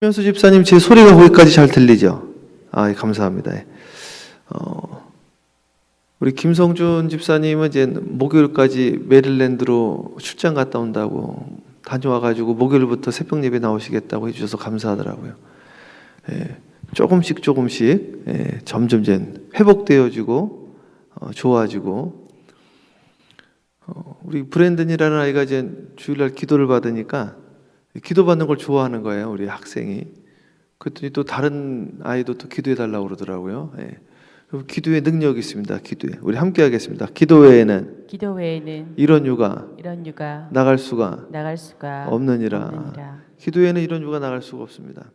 현수 집사님, 제 소리가 거기까지 잘 들리죠? 예, 감사합니다. 우리 김성준 집사님은 이제 목요일까지 메릴랜드로 출장 갔다 온다고 다녀와가지고 목요일부터 새벽 예배 나오시겠다고 해주셔서 감사하더라고요. 조금씩 점점 이제 회복되어지고 좋아지고, 우리 브랜든이라는 아이가 이제 주일날 기도를 받으니까 기도받는 걸 좋아하는 거예요, 우리 학생이. 그랬더니 또 다른 아이도 또 기도해 달라고 그러더라고요. 기도의 능력이 있습니다. 기도에 우리 함께 하겠습니다. 기도 외에는 이런 유가 나갈 수가 없느니라. 기도에는 이런 유가 나갈 수가 없습니다.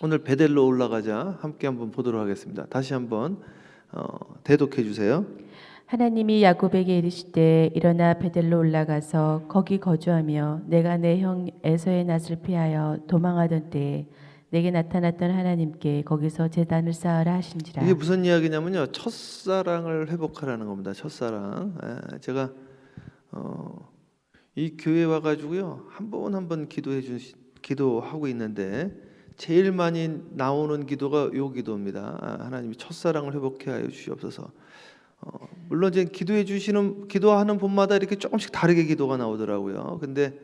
오늘 베델로 올라가자 함께 한번 보도록 하겠습니다. 다시 한번 대독해 주세요. 하나님이 야곱에게 이르시되 일어나 베델로 올라가서 거기 거주하며 내가 내 형 에서의 낯을 피하여 도망하던 때에 내게 나타났던 하나님께 거기서 제단을 쌓으라 하신지라. 이게 무슨 이야기냐면요, 첫사랑을 회복하라는 겁니다. 첫사랑. 제가 이 교회 와가지고요 한 번 기도하고 있는데 제일 많이 나오는 기도가 요 기도입니다. 하나님이 첫사랑을 회복해 하여 주시옵소서. 물론 이제 기도하는 분마다 이렇게 조금씩 다르게 기도가 나오더라고요. 근데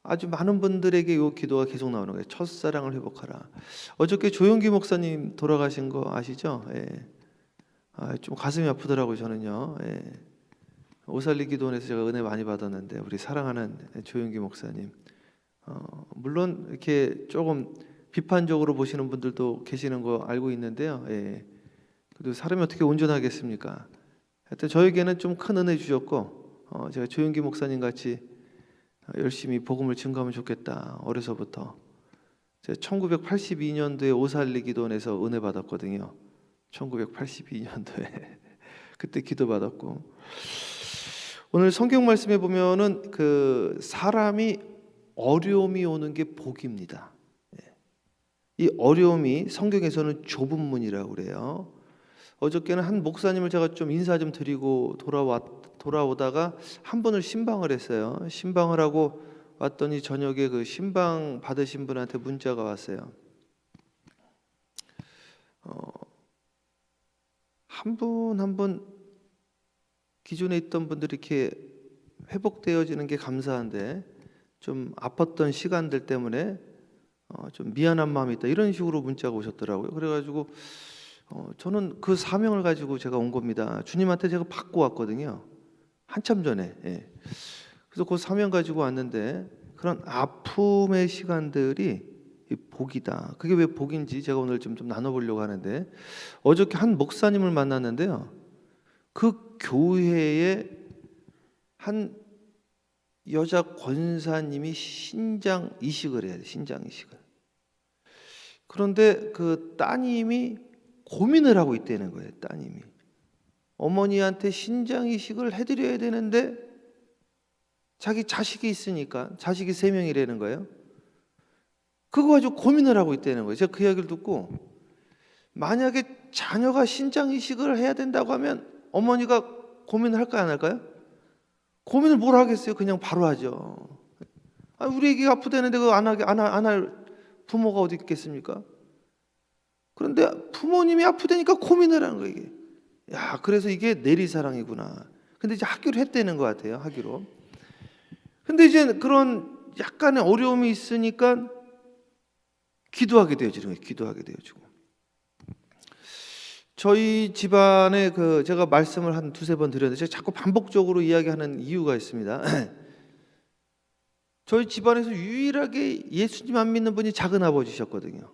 아주 많은 분들에게 이 기도가 계속 나오는 거예요. 첫사랑을 회복하라. 어저께 조용기 목사님 돌아가신 거 아시죠? 좀 가슴이 아프더라고요, 저는요. 오살리 기도원에서 제가 은혜 많이 받았는데 우리 사랑하는 조용기 목사님, 물론 이렇게 조금 비판적으로 보시는 분들도 계시는 거 알고 있는데요. 그래도 사람이 어떻게 온전하겠습니까? 하여튼 저에게는 좀 큰 은혜 주셨고, 제가 조용기 목사님 같이 열심히 복음을 증거하면 좋겠다. 어려서부터 제가 1982년도에 오살리 기도원에서 은혜 받았거든요. 1982년도에 그때 기도 받았고, 오늘 성경 말씀에 보면은 그 사람이 어려움이 오는 게 복입니다. 이 어려움이 성경에서는 좁은 문이라고 그래요. 어저께는 한 목사님을 제가 좀 인사 좀 드리고 돌아오다가 한 분을 신방을 했어요. 신방을 하고 왔더니 저녁에 그 신방 받으신 분한테 문자가 왔어요. 한 분 기존에 있던 분들이 이렇게 회복되어지는 게 감사한데 좀 아팠던 시간들 때문에 좀 미안한 마음이 있다, 이런 식으로 문자가 오셨더라고요. 그래가지고 저는 그 사명을 가지고 제가 온 겁니다. 주님한테 제가 받고 왔거든요, 한참 전에. 그래서 그 사명 가지고 왔는데 그런 아픔의 시간들이 복이다. 그게 왜 복인지 제가 오늘 좀 나눠보려고 하는데, 어저께 한 목사님을 만났는데요, 그 교회에 한 여자 권사님이 신장 이식을 해야 돼. 신장 이식을. 그런데 그 따님이 고민을 하고 있다는 거예요. 따님이 어머니한테 신장 이식을 해드려야 되는데 자기 자식이 있으니까, 자식이 3명이라는 거예요. 그거 가지고 고민을 하고 있다는 거예요. 제가 그 이야기를 듣고, 만약에 자녀가 신장 이식을 해야 된다고 하면 어머니가 고민을 할까요, 안 할까요? 고민을 뭘 하겠어요? 그냥 바로 하죠. 우리 애기가 아프다는데 그거 안 할 부모가 어디 있겠습니까? 그런데 부모님이 아프다니까 고민을 하는 거예요, 이게. 그래서 이게 내리사랑이구나. 근데 이제 학교를 했다는 것 같아요, 학교로. 근데 이제 그런 약간의 어려움이 있으니까 기도하게 되어지는 거예요, 기도하게 되어지고. 저희 집안에 제가 말씀을 한 2-3번 드렸는데 제가 자꾸 반복적으로 이야기하는 이유가 있습니다. 저희 집안에서 유일하게 예수님 안 믿는 분이 작은 아버지셨거든요.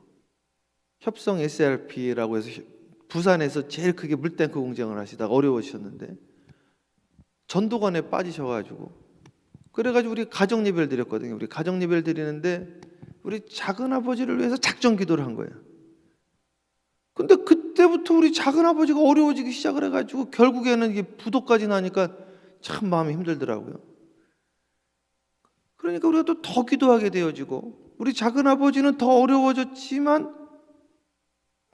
협성 SRP라고 해서 부산에서 제일 크게 물탱크 공장을 하시다가 어려우셨는데 전도관에 빠지셔가지고, 그래가지고 우리 가정 예배를 드렸거든요. 우리 가정 예배를 드리는데 우리 작은 아버지를 위해서 작정 기도를 한 거예요. 근데 그때부터 우리 작은 아버지가 어려워지기 시작을 해가지고 결국에는 이게 부도까지 나니까 참 마음이 힘들더라고요. 그러니까 우리가 또 더 기도하게 되어지고, 우리 작은 아버지는 더 어려워졌지만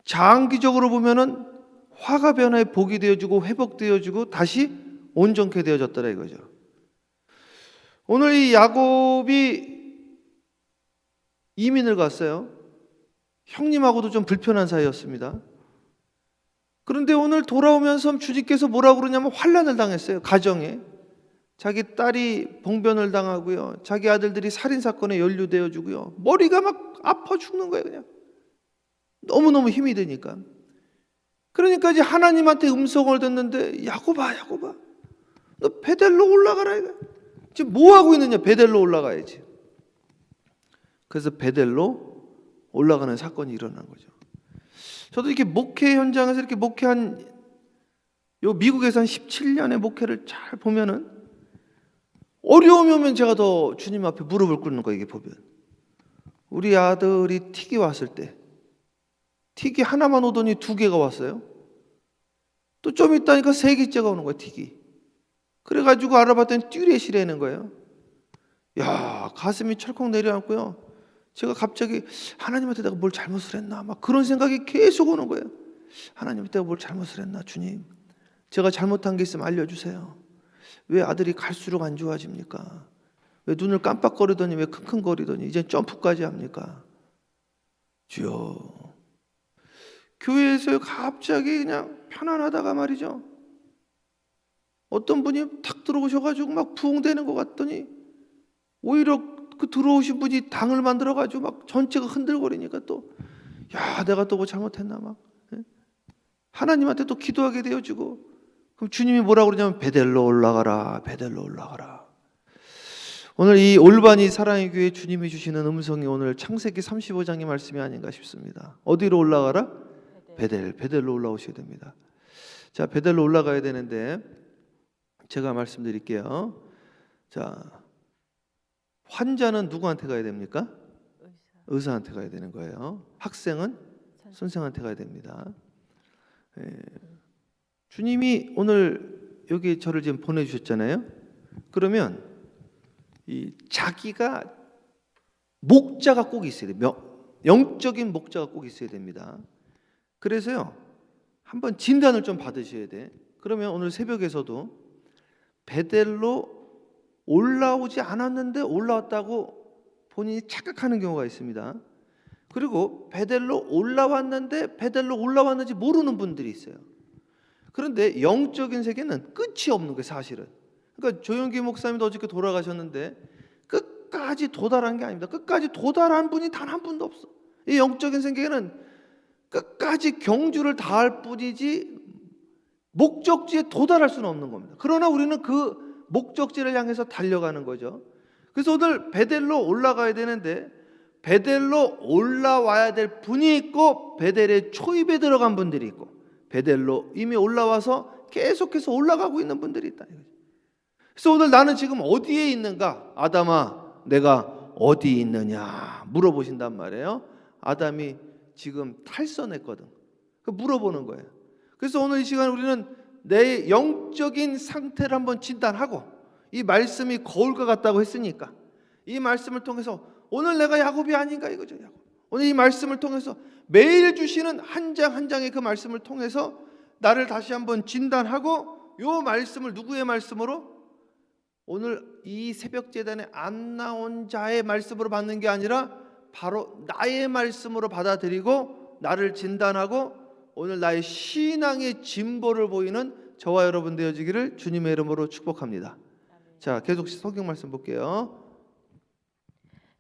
장기적으로 보면은 화가 변화에 복이 되어지고 회복되어지고 다시 온전케 되어졌더라 이거죠. 오늘 이 야곱이 이민을 갔어요. 형님하고도 좀 불편한 사이였습니다. 그런데 오늘 돌아오면서 주님께서 뭐라고 그러냐면 환난을 당했어요. 가정에. 자기 딸이 봉변을 당하고요. 자기 아들들이 살인사건에 연루되어 주고요. 머리가 막 아파 죽는 거예요. 그냥. 너무너무 힘이 드니까. 그러니까 이제 하나님한테 음성을 듣는데 야곱아 너 베델로 올라가라. 이거. 지금 뭐 하고 있느냐. 베델로 올라가야지. 그래서 베델로 올라가는 사건이 일어난 거죠. 저도 이렇게 목회 현장에서 이렇게 목회한 요 미국에서 한 17년의 목회를 잘 보면은 어려움이 오면 제가 더 주님 앞에 무릎을 꿇는 거예요. 이게 보면 우리 아들이 틱이 왔을 때 틱이 하나만 오더니 2개가 왔어요. 또 좀 있다니까 3개째가 오는 거예요. 틱이. 그래가지고 알아봤더니 듀렛이라는 거예요. 야, 가슴이 철컥 내려앉고요. 제가 갑자기 하나님한테 내가 뭘 잘못을 했나 막 그런 생각이 계속 오는 거예요. 하나님한테 내가 뭘 잘못을 했나. 주님, 제가 잘못한 게 있으면 알려주세요. 왜 아들이 갈수록 안 좋아집니까? 왜 눈을 깜빡거리더니 왜 킁킁거리더니 이제 점프까지 합니까? 주여. 교회에서 갑자기 그냥 편안하다가 말이죠. 어떤 분이 탁 들어오셔가지고 막 부흥되는 것 같더니 오히려 그 들어오신 분이 당을 만들어가지고 막 전체가 흔들거리니까 또 야, 내가 또 뭐 잘못했나 막 하나님한테 또 기도하게 되어지고 그럼 주님이 뭐라고 그러냐면 베델로 올라가라, 베델로 올라가라. 오늘 이 올바니 사랑의 교회 주님이 주시는 음성이 오늘 창세기 35장의 말씀이 아닌가 싶습니다. 어디로 올라가라? 베델로 올라오셔야 됩니다. 자, 베델로 올라가야 되는데 제가 말씀드릴게요. 자, 환자는 누구한테 가야 됩니까? 의사한테 가야 되는 거예요. 학생은 선생한테 가야 됩니다. 주님이 오늘 여기 저를 지금 보내주셨잖아요. 그러면 이 자기가 목자가 꼭 있어야 돼요. 영적인 목자가 꼭 있어야 됩니다. 그래서요 한번 진단을 좀 받으셔야 돼. 그러면 오늘 새벽에서도 베델로 올라오지 않았는데 올라왔다고 본인이 착각하는 경우가 있습니다. 그리고 베델로 올라왔는데 베델로 올라왔는지 모르는 분들이 있어요. 그런데 영적인 세계는 끝이 없는 거예요, 사실은. 그러니까 조영기 목사님도 어저께 돌아가셨는데 끝까지 도달한 게 아닙니다. 끝까지 도달한 분이 단 한 분도 없어. 이 영적인 세계는 끝까지 경주를 다할 뿐이지 목적지에 도달할 수는 없는 겁니다. 그러나 우리는 그 목적지를 향해서 달려가는 거죠. 그래서 오늘 베델로 올라가야 되는데 베델로 올라와야 될 분이 있고 베델의 초입에 들어간 분들이 있고 베델로 이미 올라와서 계속해서 올라가고 있는 분들이 있다. 그래서 오늘 나는 지금 어디에 있는가? 아담아, 내가 어디 있느냐 물어보신단 말이에요. 아담이 지금 탈선했거든. 물어보는 거예요. 그래서 오늘 이 시간 우리는 내 영적인 상태를 한번 진단하고 이 말씀이 거울과 같다고 했으니까 이 말씀을 통해서 오늘 내가 야곱이 아닌가 이거죠. 야곱. 오늘 이 말씀을 통해서 매일 주시는 한 장 한 장의 그 말씀을 통해서 나를 다시 한번 진단하고 이 말씀을 누구의 말씀으로? 오늘 이 새벽 제단에 안 나온 자의 말씀으로 받는 게 아니라 바로 나의 말씀으로 받아들이고 나를 진단하고 오늘 나의 신앙의 진보를 보이는 저와 여러분 되어지기를 주님의 이름으로 축복합니다. 자, 계속 성경 말씀 볼게요.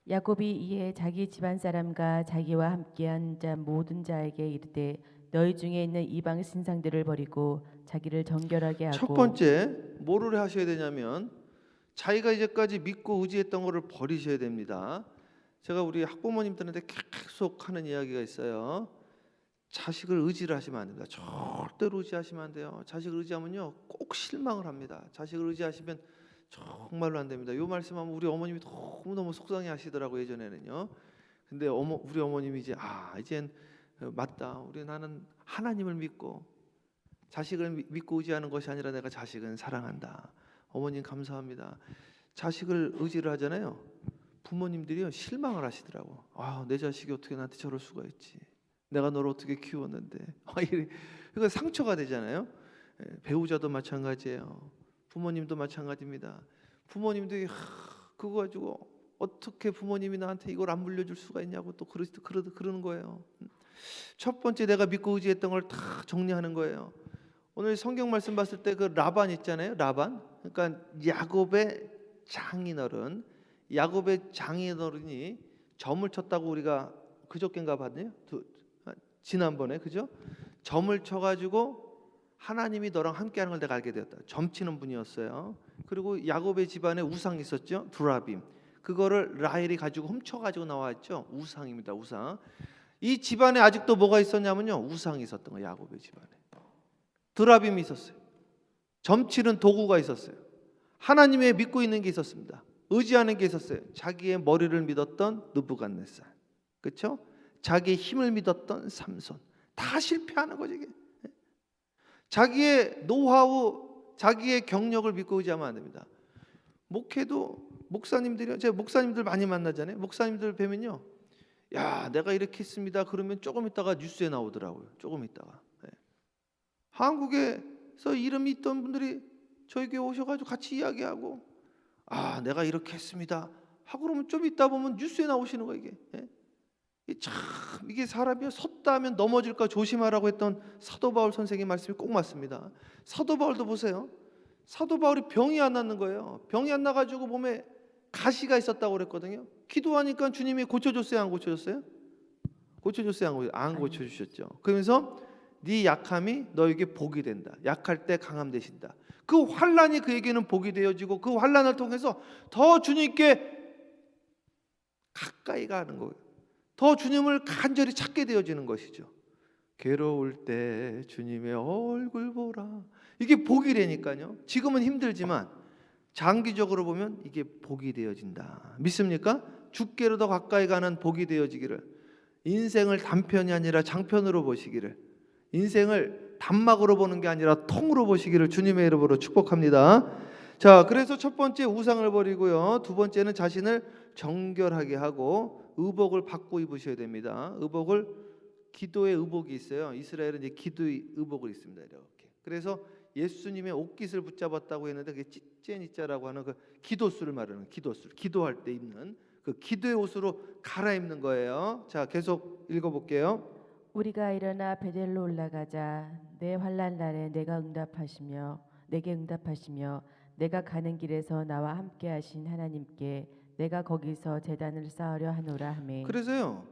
야곱이 이에 자기 집안 사람과 자기와 함께한 자 모든 자에게 이르되 너희 중에 있는 이방 신상들을 버리고 자기를 정결하게 하고 첫 번째 뭐를 하셔야 되냐면 자기가 이제까지 믿고 의지했던 것을 버리셔야 됩니다. 제가 우리 학부모님들한테 계속 하는 이야기가 있어요. 자식을 의지를 하시면 안 됩니다. 절대로 의지하시면 안 돼요. 자식을 의지하면요 꼭 실망을 합니다. 자식을 의지하시면 정말로 안 됩니다. 이 말씀하면 우리 어머님이 너무너무 속상해 하시더라고요, 예전에는요. 근데 우리 어머님이 이제 이젠 맞다. 나는 하나님을 믿고 자식을 믿고 의지하는 것이 아니라 내가 자식은 사랑한다. 어머님 감사합니다. 자식을 의지를 하잖아요. 부모님들이요 실망을 하시더라고. 내 자식이 어떻게 나한테 저럴 수가 있지. 내가 너를 어떻게 키웠는데. 이거 상처가 되잖아요. 배우자도 마찬가지예요. 부모님도 마찬가지입니다. 부모님들이 그거 가지고 어떻게 부모님이 나한테 이걸 안 물려줄 수가 있냐고 또 그러는 거예요. 첫 번째 내가 믿고 의지했던 걸 다 정리하는 거예요. 오늘 성경 말씀 봤을 때 그 라반 있잖아요. 라반. 그러니까 야곱의 장인어른. 야곱의 장인어른이 점을 쳤다고 우리가 그저께인가 봤네요. 지난번에 그죠? 점을 쳐가지고 하나님이 너랑 함께하는 걸 내가 알게 되었다. 점치는 분이었어요. 그리고 야곱의 집안에 우상이 있었죠. 두라빔. 그거를 라헬이 가지고 훔쳐가지고 나왔죠. 우상입니다. 우상. 이 집안에 아직도 뭐가 있었냐면요. 우상이 있었던 거예요. 야곱의 집안에. 두라빔이 있었어요. 점치는 도구가 있었어요. 하나님의 믿고 있는 게 있었습니다. 의지하는 게 있었어요. 자기의 머리를 믿었던 느부갓네살. 그렇죠? 자기의 힘을 믿었던 삼손. 다 실패하는 거죠. 이게. 자기의 노하우, 자기의 경력을 믿고 의지하면 안 됩니다. 목회도 목사님들이요. 제가 목사님들 많이 만나잖아요. 목사님들 뵈면요. 야, 내가 이렇게 했습니다. 그러면 조금 있다가 뉴스에 나오더라고요. 조금 있다가. 네. 한국에서 이름이 있던 분들이 저희 교회 오셔가지고 같이 이야기하고, 아, 내가 이렇게 했습니다. 하고 그러면 좀 있다 보면 뉴스에 나오시는 거예요. 이게. 네. 참 이게 사람이 섰다 하면 넘어질까 조심하라고 했던 사도 바울 선생의 말씀이 꼭 맞습니다. 사도 바울도 보세요. 사도 바울이 병이 안 낫는 거예요. 병이 안 나가지고 몸에 가시가 있었다고 그랬거든요. 기도하니까 주님이 고쳐줬어요, 안 고쳐줬어요? 고쳐줬어요, 안 고쳐주셨죠. 그러면서 네 약함이 너에게 복이 된다. 약할 때 강함 되신다. 그 환란이 그에게는 복이 되어지고 그 환란을 통해서 더 주님께 가까이 가는 거예요. 더 주님을 간절히 찾게 되어지는 것이죠. 괴로울 때 주님의 얼굴 보라. 이게 복이 되니까요. 지금은 힘들지만 장기적으로 보면 이게 복이 되어진다. 믿습니까? 죽게로 더 가까이 가는 복이 되어지기를. 인생을 단편이 아니라 장편으로 보시기를. 인생을 단막으로 보는 게 아니라 통으로 보시기를 주님의 이름으로 축복합니다. 자, 그래서 첫 번째 우상을 버리고요. 두 번째는 자신을 정결하게 하고 의복을 받고 입으셔야 됩니다. 의복을 기도의 의복이 있어요. 이스라엘은 이제 기도의 의복을 입습니다. 이렇게. 그래서 예수님의 옷깃을 붙잡았다고 했는데 그게 찌제니자라고 하는 그 기도수를 말하는 기도수. 기도할 때 입는 그 기도의 옷으로 갈아입는 거예요. 자, 계속 읽어볼게요. 우리가 일어나 베델로 올라가자. 내 환난 날에 내게 응답하시며 내가 가는 길에서 나와 함께 하신 하나님께 내가 거기서 제단을 쌓으려 하노라 하매. 그래서요.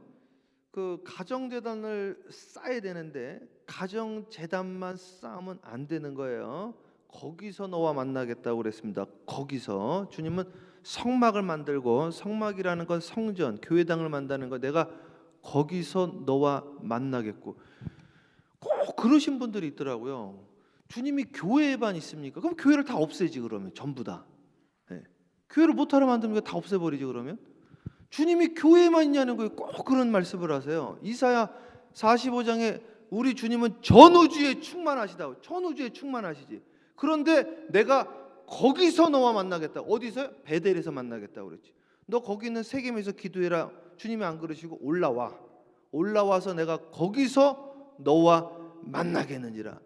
그 가정 제단을 쌓아야 되는데 가정 제단만 쌓으면 안 되는 거예요. 거기서 너와 만나겠다고 그랬습니다. 거기서 주님은 성막을 만들고, 성막이라는 건 성전, 교회당을 만드는 거, 내가 거기서 너와 만나겠고. 꼭 그러신 분들이 있더라고요. 주님이 교회에만 있습니까? 그럼 교회를 다 없애지. 그러면 전부 다. 네. 교회를 못하러 만들면 다 없애버리지. 그러면 주님이 교회에만 있냐는 거예요. 꼭 그런 말씀을 하세요. 이사야 45장에 우리 주님은 전우주에 충만하시다. 전우주에 충만하시지. 그런데 내가 거기서 너와 만나겠다. 어디서요? 베델에서 만나겠다고 그랬지. 너 거기 있는 세겜에서 기도해라. 주님이 안 그러시고 올라와서 내가 거기서 너와 만나겠느니라.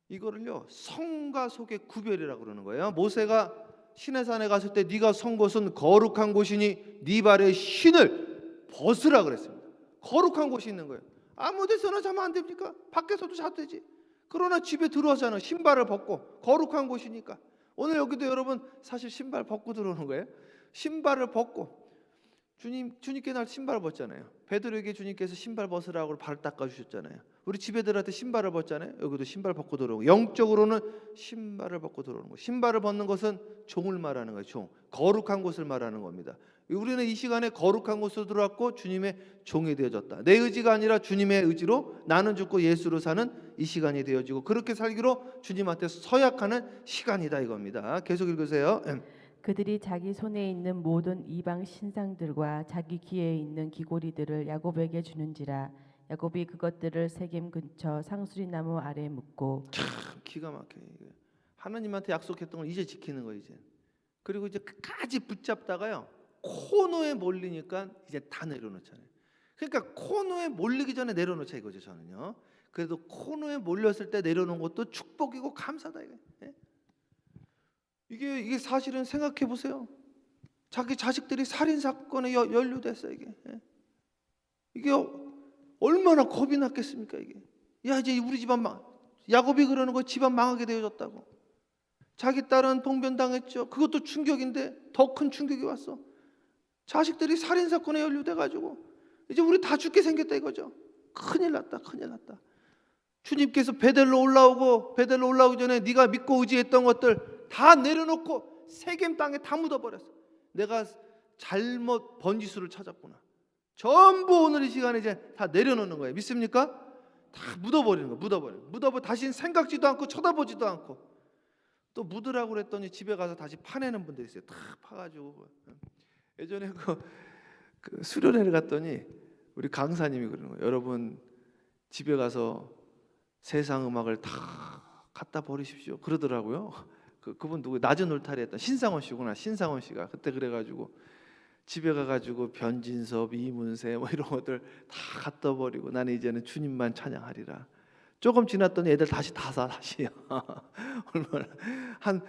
이거를요 성과 속의 구별이라고 그러는 거예요. 모세가 시내산에 갔을 때 네가 선 곳은 거룩한 곳이니 네 발의 신을 벗으라 그랬습니다. 거룩한 곳이 있는 거예요. 아무 데서나 자면 안 됩니까? 밖에서도 자도 되지. 그러나 집에 들어와서는 신발을 벗고, 거룩한 곳이니까. 오늘 여기도 여러분 사실 신발 벗고 들어오는 거예요. 신발을 벗고, 주님께 날 신발을 벗잖아요. 베드로에게 주님께서 신발 벗으라고 발 닦아 주셨잖아요. 우리 집애들한테 신발을 벗잖아요. 여기도 신발 벗고 들어오고, 영적으로는 신발을 벗고 들어오는 거예요. 신발을 벗는 것은 종을 말하는 거예요. 종, 거룩한 곳을 말하는 겁니다. 우리는 이 시간에 거룩한 곳으로 들어왔고 주님의 종이 되어졌다. 내 의지가 아니라 주님의 의지로 나는 죽고 예수로 사는 이 시간이 되어지고, 그렇게 살기로 주님한테 서약하는 시간이다 이겁니다. 계속 읽으세요. 그들이 자기 손에 있는 모든 이방 신상들과 자기 귀에 있는 귀고리들을 야곱에게 주는지라. 야곱이 그것들을 세겜 근처 상수리 나무 아래에 묻고. 참 기가 막혀요. 하나님한테 약속했던 걸 이제 지키는 거예요. 이제. 그리고 이제 끝까지 붙잡다가요 코너에 몰리니까 이제 다 내려놓잖아요. 그러니까 코너에 몰리기 전에 내려놓자 이거죠. 저는요. 그래도 코너에 몰렸을 때 내려놓은 것도 축복이고 감사다 이게. 이게 사실은 생각해 보세요. 자기 자식들이 살인 사건에 연루됐어 이게. 예. 이게 얼마나 겁이 났겠습니까 이게. 야 이제 우리 집안 야곱이 그러는 거 집안 망하게 되어졌다고. 자기 딸은 봉변당했죠. 그것도 충격인데 더 큰 충격이 왔어. 자식들이 살인 사건에 연루돼 가지고 이제 우리 다 죽게 생겼다 이거죠. 큰일 났다, 큰일 났다. 주님께서 베델로 올라오기 전에 네가 믿고 의지했던 것들 다 내려놓고 세겜 땅에 다 묻어버렸어. 내가 잘못 번지수를 찾았구나. 전부 오늘 이 시간에 이제 다 내려놓는 거예요. 믿습니까? 다 묻어버리는 거, 묻어버려. 다시는 생각지도 않고 쳐다보지도 않고. 또 묻으라고 그랬더니 집에 가서 다시 파내는 분들이 있어요. 다 파가지고. 예전에 그 수련회를 갔더니 우리 강사님이 그러는 거예요. 여러분 집에 가서 세상 음악을 다 갖다 버리십시오. 그러더라고요. 그분 누구 낮은 울타리 했던 신상원 씨구나. 신상원 씨가 그때 그래가지고 집에 가가지고 변진섭, 이문세 뭐 이런 것들 다 갖다 버리고 나는 이제는 주님만 찬양하리라. 조금 지났더니 애들 다시 다 사 다시. 얼마나 한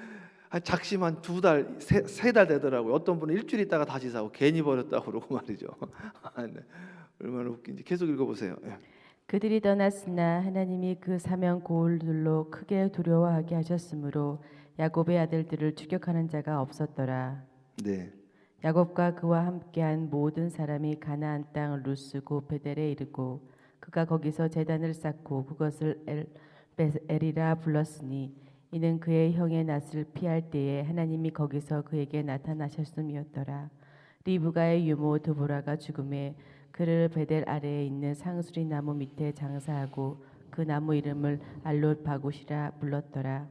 작심 한 2달, 3달 되더라고요. 어떤 분은 일주일 있다가 다시 사고 괜히 버렸다고 그러고 말이죠. 얼마나 웃긴지. 계속 읽어보세요. 예. 그들이 떠났으나 하나님이 그 사명 고울들로 크게 두려워하게 하셨으므로 야곱의 아들들을 추격하는 자가 없었더라. 네. 야곱과 그와 함께한 모든 사람이 가나안 땅을 루스고 베델에 이르고 그가 거기서 제단을 쌓고 그것을 엘이라 불렀으니 이는 그의 형의 낯을 피할 때에 하나님이 거기서 그에게 나타나셨음이었더라. 리브가의 유모 드보라가 죽음에 그를 베델 아래에 있는 상수리 나무 밑에 장사하고 그 나무 이름을 알롯 바굿이라 불렀더라.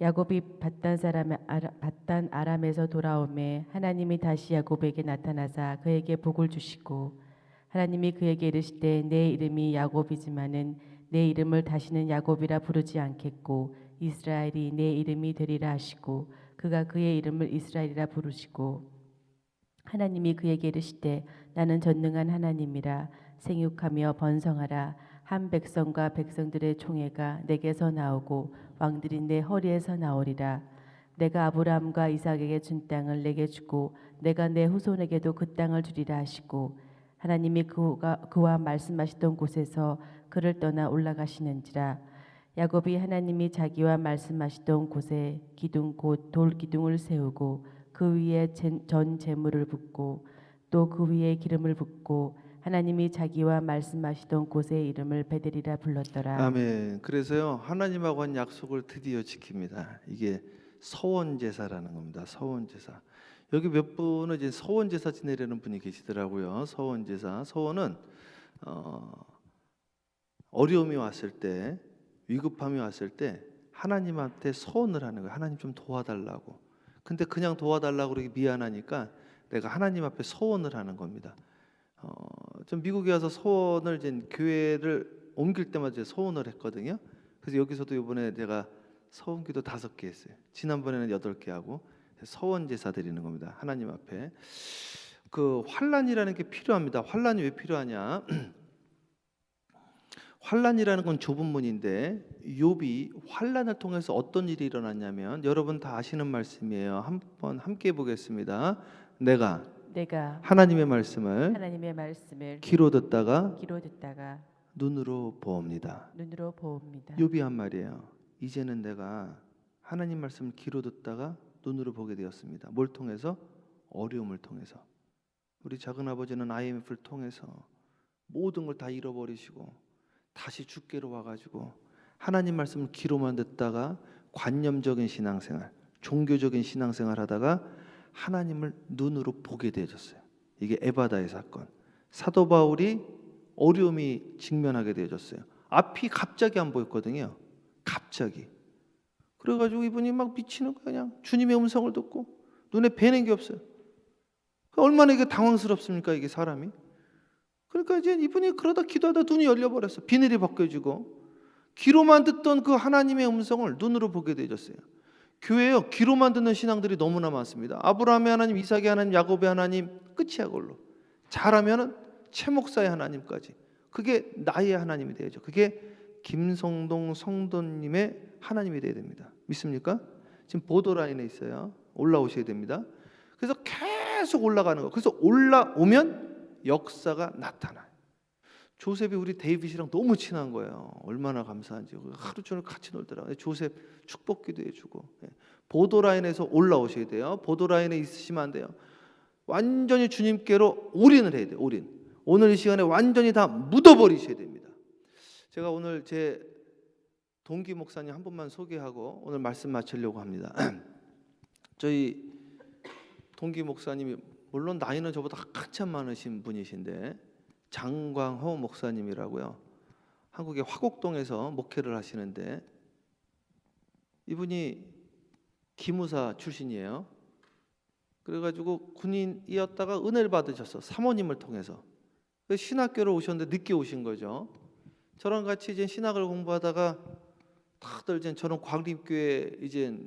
야곱이 밧단 아람에서 돌아오매 하나님이 다시 야곱에게 나타나사 그에게 복을 주시고 하나님이 그에게 이르시되 내 이름이 야곱이지만은 내 이름을 다시는 야곱이라 부르지 않겠고 이스라엘이 내 이름이 되리라 하시고 그가 그의 이름을 이스라엘이라 부르시고 하나님이 그에게 이르시되 나는 전능한 하나님이라 생육하며 번성하라 한 백성과 백성들의 총회가 내게서 나오고 왕들이 내 허리에서 나오리라. 내가 아브라함과 이삭에게 준 땅을 내게 주고 내가 내 후손에게도 그 땅을 주리라 하시고 하나님이 그와 말씀하시던 곳에서 그를 떠나 올라가시는지라. 야곱이 하나님이 자기와 말씀하시던 곳에 기둥 곧 돌기둥을 세우고 그 위에 전 제물을 붓고 또 그 위에 기름을 붓고 하나님이 자기와 말씀하시던 곳의 이름을 베델이라 불렀더라. 아멘. 그래서요 하나님하고 한 약속을 드디어 지킵니다. 이게 서원 제사라는 겁니다. 서원 제사. 여기 몇 분은 이제 서원 제사 지내려는 분이 계시더라고요. 서원 제사. 서원은 어려움이 왔을 때, 위급함이 왔을 때 하나님한테 서원을 하는 거예요. 하나님 좀 도와달라고. 근데 그냥 도와달라고 그러기 미안하니까 내가 하나님 앞에 서원을 하는 겁니다. 좀 미국에 와서 서원을 이제 교회를 옮길 때마다 이제 서원을 했거든요. 그래서 여기서도 이번에 제가 서원기도 5개 했어요. 지난번에는 8개 하고 서원 제사 드리는 겁니다. 하나님 앞에. 그 환난이라는 게 필요합니다. 환난이 왜 필요하냐? 환난이라는 건 좁은 문인데 욥이 환난을 통해서 어떤 일이 일어났냐면 여러분 다 아시는 말씀이에요. 한번 함께 보겠습니다. 내가 하나님의 말씀을 귀로 듣다가 눈으로 보옵니다. 욥이 한 말이에요. 이제는 내가 하나님 말씀을 귀로 듣다가 눈으로 보게 되었습니다. 뭘 통해서? 어려움을 통해서. 우리 작은아버지는 IMF를 통해서 모든 걸 다 잃어버리시고 다시 주께로 와가지고 하나님 말씀을 귀로만 듣다가 관념적인 신앙생활, 종교적인 신앙생활 하다가 하나님을 눈으로 보게 되어졌어요. 이게 에바다의 사건. 사도 바울이 어려움이 직면하게 되어졌어요. 앞이 갑자기 안 보였거든요. 갑자기. 그래가지고 이분이 막 미치는 거예요. 그냥 주님의 음성을 듣고 눈에 뵈는 게 없어요. 얼마나 이게 당황스럽습니까? 이게 사람이. 그러니까 이제 이분이 그러다 기도하다 눈이 열려버렸어. 비늘이 벗겨지고 귀로만 듣던 그 하나님의 음성을 눈으로 보게 되어졌어요. 교회요 귀로만 듣는 신앙들이 너무나 많습니다. 아브라함의 하나님, 이삭의 하나님, 야곱의 하나님 끝이야 그걸로. 잘하면은 최 목사의 하나님까지. 그게 나의 하나님이 되죠. 그게 김성동 성도님의 하나님이 되어야 됩니다. 믿습니까? 지금 보도라인에 있어요. 올라오셔야 됩니다. 그래서 계속 올라가는 거. 그래서 올라오면 역사가 나타나요. 조셉이 우리 데이빗이랑 너무 친한 거예요. 얼마나 감사한지. 하루 종일 같이 놀더라고요. 조셉 축복기도 해주고. 보도라인에서 올라오셔야 돼요. 보도라인에 있으시면 안 돼요. 완전히 주님께로 올인을 해야 돼요. 올인. 오늘 이 시간에 완전히 다 묻어버리셔야 됩니다. 제가 오늘 제 동기 목사님 한 분만 소개하고 오늘 말씀 마치려고 합니다. 저희 동기 목사님이 물론 나이는 저보다 한참 많으신 분이신데 장광호 목사님이라고요. 한국의 화곡동에서 목회를 하시는데 이분이 기무사 출신이에요. 그래가지고 군인이었다가 은혜를 받으셨어. 사모님을 통해서. 신학교로 오셨는데 늦게 오신 거죠. 저랑 같이 이제 신학을 공부하다가 다들 이제 저는 광립교회 이제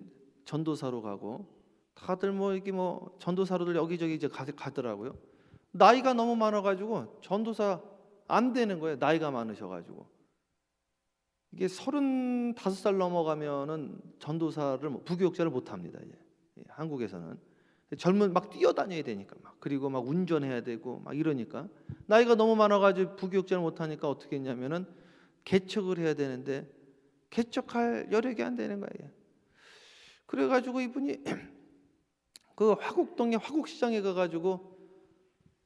전도사로 가고 다들 뭐 이게 뭐 전도사로들 여기저기 이제 가더라고요. 나이가 너무 많아가지고 전도사 안 되는 거예요. 나이가 많으셔가지고 이게 35살 넘어가면은 전도사를 부교육자를 못 합니다. 이제 한국에서는 젊은 막 뛰어다녀야 되니까 막 그리고 막 운전해야 되고 막 이러니까 나이가 너무 많아가지고 부교육자를 못 하니까 어떻게 했냐면은 개척을 해야 되는데 개척할 여력이 안 되는 거예요. 그래가지고 이분이 그 화곡동에 화곡시장에 가가지고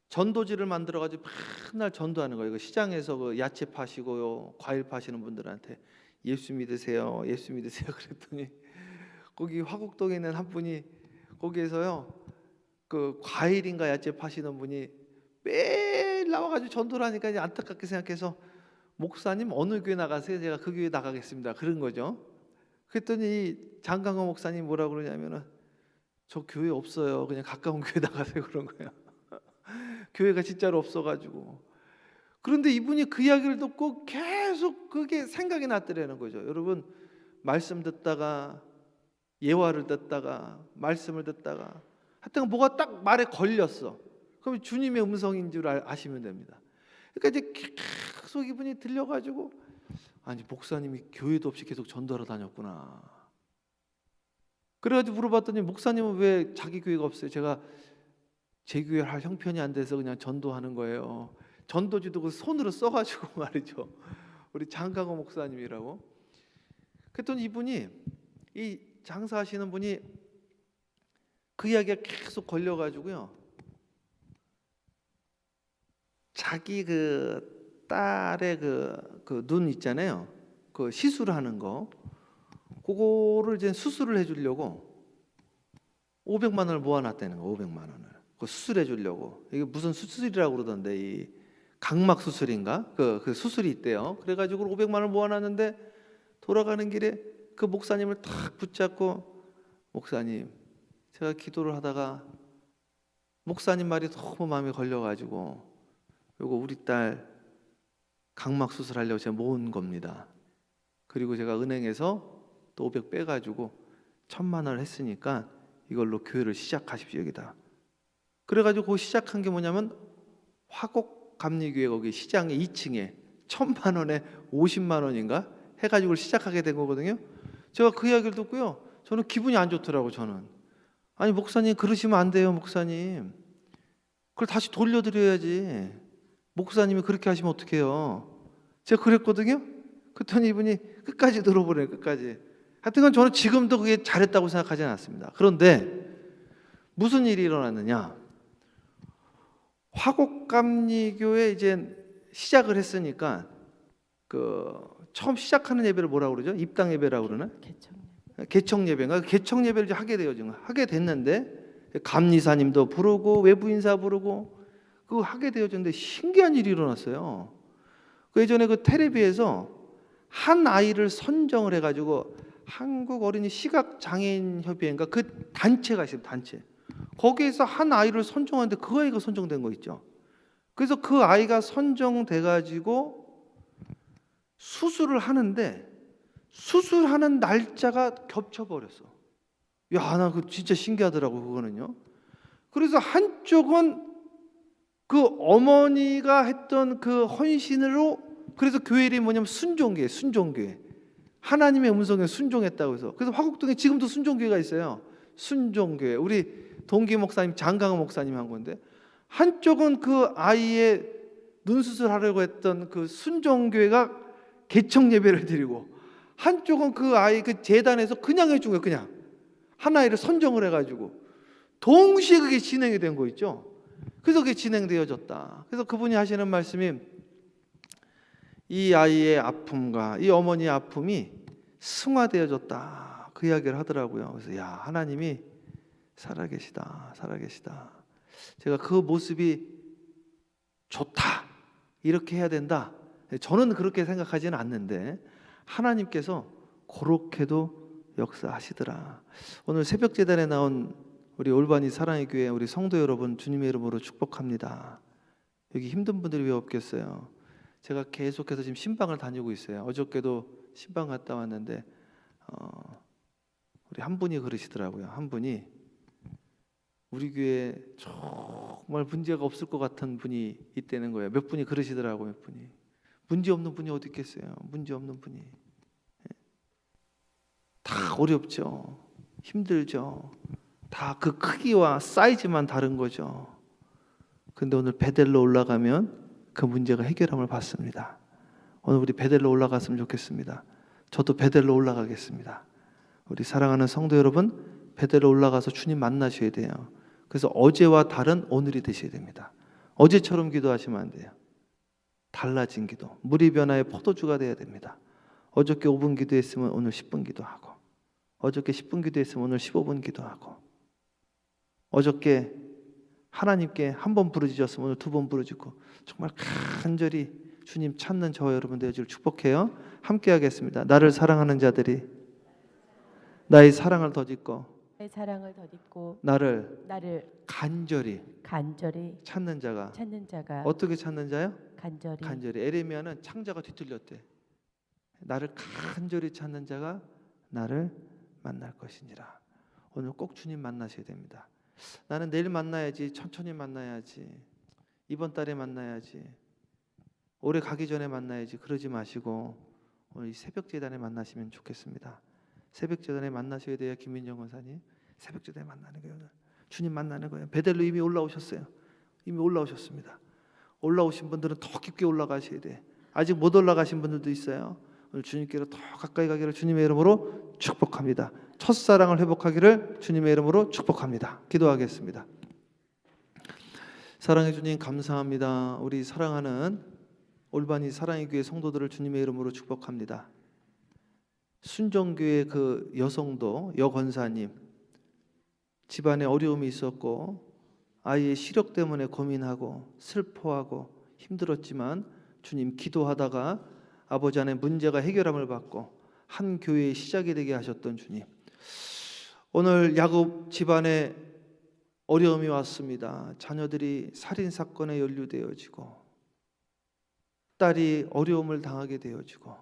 전도지를 만들어가지고 맨날 전도하는 거예요. 그 시장에서 그 야채 파시고요, 과일 파시는 분들한테 예수 믿으세요, 예수 믿으세요. 그랬더니 거기 화곡동에 있는 한 분이 거기에서요, 그 과일인가 야채 파시는 분이 매일 나와가지고 전도를 하니까 이제 안타깝게 생각해서 목사님 어느 교회 나가세요? 제가 그 교회 나가겠습니다. 그런 거죠. 그랬더니 장강호 목사님 뭐라 그러냐면은 저 교회 없어요. 그냥 가까운 교회 나가세요. 그런 거예요. 교회가 진짜로 없어가지고. 그런데 이분이 그 이야기를 듣고 계속 그게 생각이 났더라는 거죠. 여러분 말씀 듣다가 예화를 듣다가 말씀을 듣다가 하여튼 뭐가 딱 말에 걸렸어. 그럼 주님의 음성인 줄 아시면 됩니다. 그러니까 이제 계속 이분이 들려가지고 아니 목사님이 교회도 없이 계속 전도하러 다녔구나. 그래가지고 물어봤더니 목사님은 왜 자기 교회가 없어요? 제가 제 교회 할 형편이 안 돼서 그냥 전도하는 거예요. 전도지도 그 손으로 써가지고 말이죠. 우리 장강호 목사님이라고. 그랬더니 이분이 이 장사하시는 분이 그 이야기가 계속 걸려가지고요. 자기 그 딸의 그 눈 있잖아요. 그 시술하는 거, 그거를 이제 수술을 해주려고 500만 원을 모아놨다는 거. 500만 원을 그 수술해 주려고. 이게 무슨 수술이라고 그러던데 이 각막 수술인가? 그 수술이 있대요. 그래가지고 500만 원을 모아놨는데 돌아가는 길에 그 목사님을 탁 붙잡고 목사님, 제가 기도를 하다가 목사님 말이 너무 마음에 걸려가지고 요거 우리 딸 각막 수술하려고 제가 모은 겁니다. 그리고 제가 은행에서 또 500 빼가지고 1000만 원을 했으니까 이걸로 교회를 시작하십시오 여기다. 그래가지고 그 시작한 게 뭐냐면 화곡 감리교회 거기 시장의 2층에 1000만 원에 50만 원인가 해가지고 시작하게 된 거거든요. 제가 그 이야기를 듣고요, 저는 기분이 안 좋더라고. 저는 아니 목사님 그러시면 안 돼요. 목사님 그걸 다시 돌려드려야지. 목사님이 그렇게 하시면 어떡해요. 제가 그랬거든요. 그랬더니 이분이 끝까지 들어보래요. 끝까지. 하여튼 저는 지금도 그게 잘했다고 생각하지 않았습니다. 그런데 무슨 일이 일어났느냐, 화곡감리교회 이제 시작을 했으니까 그 처음 시작하는 예배를 뭐라고 그러죠? 입당 예배라고 그러나? 개청 예배인가? 개청 예배를 이제 하게 돼요. 지금 하게 됐는데 감리사님도 부르고 외부 인사 부르고 그거 하게 되어졌는데 신기한 일이 일어났어요. 그 예전에 그 텔레비에서 한 아이를 선정을 해가지고 한국 어린이 시각 장애인 협의회인가 그 단체가 있어요. 단체. 거기에서 한 아이를 선정하는데 그 아이가 선정된 거 있죠. 그래서 그 아이가 선정돼 가지고 수술을 하는데 수술하는 날짜가 겹쳐 버렸어. 야, 나 그 진짜 신기하더라고 그거는요. 그래서 한쪽은 그 어머니가 했던 그 헌신으로, 그래서 교회 이름이 뭐냐면 순종교회, 순종교회. 하나님의 음성에 순종했다고 해서. 그래서 화곡동에 지금도 순종교회가 있어요. 순종교회. 우리 동기 목사님, 장강호 목사님 한 건데, 한쪽은 그 아이의 눈수술하려고 했던 그 순종교회가 개청 예배를 드리고, 한쪽은 그 아이 그 재단에서 그냥 해준 거예요. 그냥 한 아이를 선정을 해가지고 동시에 그게 진행이 된 거 있죠. 그래서 그게 진행되어졌다. 그래서 그분이 하시는 말씀이, 이 아이의 아픔과 이 어머니의 아픔이 승화되어졌다, 그 이야기를 하더라고요. 그래서 야, 하나님이 살아계시다, 살아계시다. 제가 그 모습이 좋다, 이렇게 해야 된다, 저는 그렇게 생각하지는 않는데 하나님께서 그렇게도 역사하시더라. 오늘 새벽제단에 나온 우리 올바니 사랑의 교회 우리 성도 여러분, 주님의 이름으로 축복합니다. 여기 힘든 분들이 왜 없겠어요? 제가 계속해서 지금 신방을 다니고 있어요. 어저께도 신방 갔다 왔는데 우리 한 분이 그러시더라고요. 한 분이 우리 교회에 정말 문제가 없을 것 같은 분이 있다는 거예요. 몇 분이 그러시더라고요. 몇 분이. 문제 없는 분이 어디 있겠어요? 문제 없는 분이. 다 어렵죠. 힘들죠. 다 그 크기와 사이즈만 다른 거죠. 근데 오늘 베델로 올라가면 그 문제가 해결함을 받습니다. 오늘 우리 베델로 올라갔으면 좋겠습니다. 저도 베델로 올라가겠습니다. 우리 사랑하는 성도 여러분, 베델로 올라가서 주님 만나셔야 돼요. 그래서 어제와 다른 오늘이 되셔야 됩니다. 어제처럼 기도하시면 안 돼요. 달라진 기도, 물이 변화의 포도주가 돼야 됩니다. 어저께 5분 기도했으면 오늘 10분 기도하고, 어저께 10분 기도했으면 오늘 15분 기도하고, 어저께 하나님께 한 번 부르짖었으면 오늘 2번 부르짖고, 정말 간절히 주님 찾는 저와 여러분 되어지를 축복해요. 함께 하겠습니다. 나를 사랑하는 자들이 나의 사랑을 덧입고 내 사랑을 덧입고 나를 간절히 찾는 자가 어떻게 찾는 자요? 간절히. 에레미야는 창자가 뒤틀렸대. 나를 간절히 찾는 자가 나를 만날 것이니라. 오늘 꼭 주님 만나셔야 됩니다. 나는 내일 만나야지, 천천히 만나야지, 이번 달에 만나야지, 올해 가기 전에 만나야지, 그러지 마시고 오늘 이 새벽제단에 만나시면 좋겠습니다. 새벽제단에 만나셔야 돼요. 김민정 권사님, 새벽제단에 만나는 거예요. 오늘 주님 만나는 거예요. 베델로 이미 올라오셨어요. 이미 올라오셨습니다. 올라오신 분들은 더 깊게 올라가셔야 돼. 아직 못 올라가신 분들도 있어요. 오늘 주님께로 더 가까이 가기를 주님의 이름으로 축복합니다. 첫사랑을 회복하기를 주님의 이름으로 축복합니다. 기도하겠습니다. 사랑해 주님 감사합니다. 우리 사랑하는 올바니 사랑의 교회 성도들을 주님의 이름으로 축복합니다. 순정교회 그 여성도 여권사님, 집안에 어려움이 있었고 아이의 시력 때문에 고민하고 슬퍼하고 힘들었지만 주님 기도하다가 아버지 안에 문제가 해결함을 받고 한 교회의 시작이 되게 하셨던 주님, 오늘 야곱 집안에 어려움이 왔습니다. 자녀들이 살인사건에 연루되어지고 딸이 어려움을 당하게 되어지고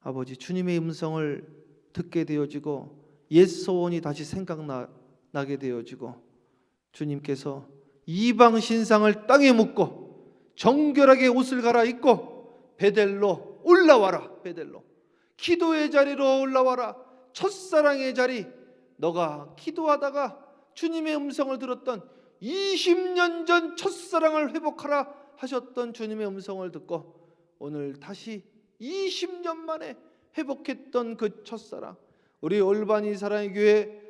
아버지 주님의 음성을 듣게 되어지고 옛 소원이 다시 생각나게 되어지고 주님께서 이방 신상을 땅에 묻고 정결하게 옷을 갈아입고 베델로 올라와라. 베델로 기도의 자리로 올라와라. 첫사랑의 자리, 너가 기도하다가 주님의 음성을 들었던 20년 전 첫사랑을 회복하라 하셨던 주님의 음성을 듣고 오늘 다시 20년 만에 회복했던 그 첫사랑, 우리 올바니 사랑의 교회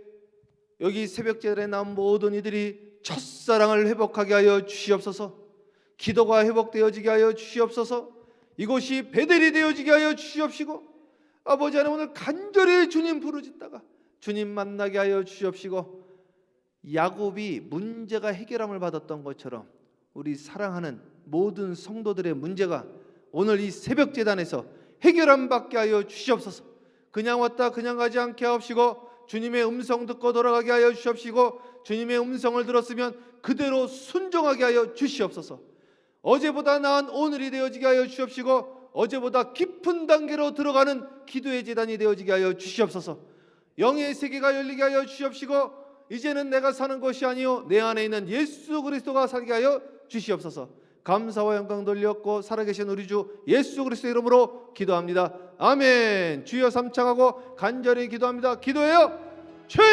여기 새벽제단에 나온 모든 이들이 첫사랑을 회복하게 하여 주시옵소서. 기도가 회복되어지게 하여 주시옵소서. 이곳이 베델이 되어지게 하여 주시옵시고 아버지 하나님 오늘 간절히 주님 부르짖다가 주님 만나게 하여 주시옵시고 야곱이 문제가 해결함을 받았던 것처럼 우리 사랑하는 모든 성도들의 문제가 오늘 이 새벽제단에서 해결함 받게 하여 주시옵소서. 그냥 왔다 그냥 가지 않게 하옵시고 주님의 음성 듣고 돌아가게 하여 주시옵시고 주님의 음성을 들었으면 그대로 순종하게 하여 주시옵소서. 어제보다 나은 오늘이 되어지게 하여 주시옵시고 어제보다 깊은 단계로 들어가는 기도의 제단이 되어지게 하여 주시옵소서. 영의 세계가 열리게 하여 주시옵시고 이제는 내가 사는 것이 아니요 내 안에 있는 예수 그리스도가 살게 하여 주시옵소서. 감사와 영광 돌렸고 살아계신 우리 주 예수 그리스도 이름으로 기도합니다. 아멘. 주여 삼창하고 간절히 기도합니다. 기도해요. 주여